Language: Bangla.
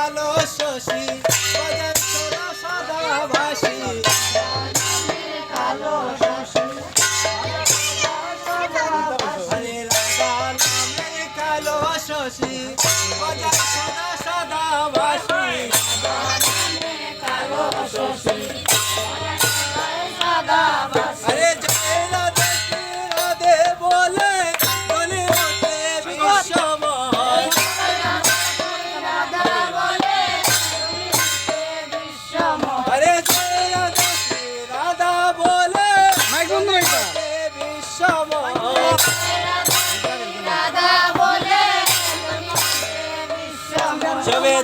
কালো শশী বাজার সোনা সাদা ভাসি কালো শশী হরে রাধা নামে কালো শশী বাজার সোনা সাদা ভাসি কালো শশী আরে জয় রাধে রাধে বলে বলে মতে বিশ্বময় আরে জয় রাধে রাধা বলে মাইক বন্ধ হইতা বিশ্বময় সবে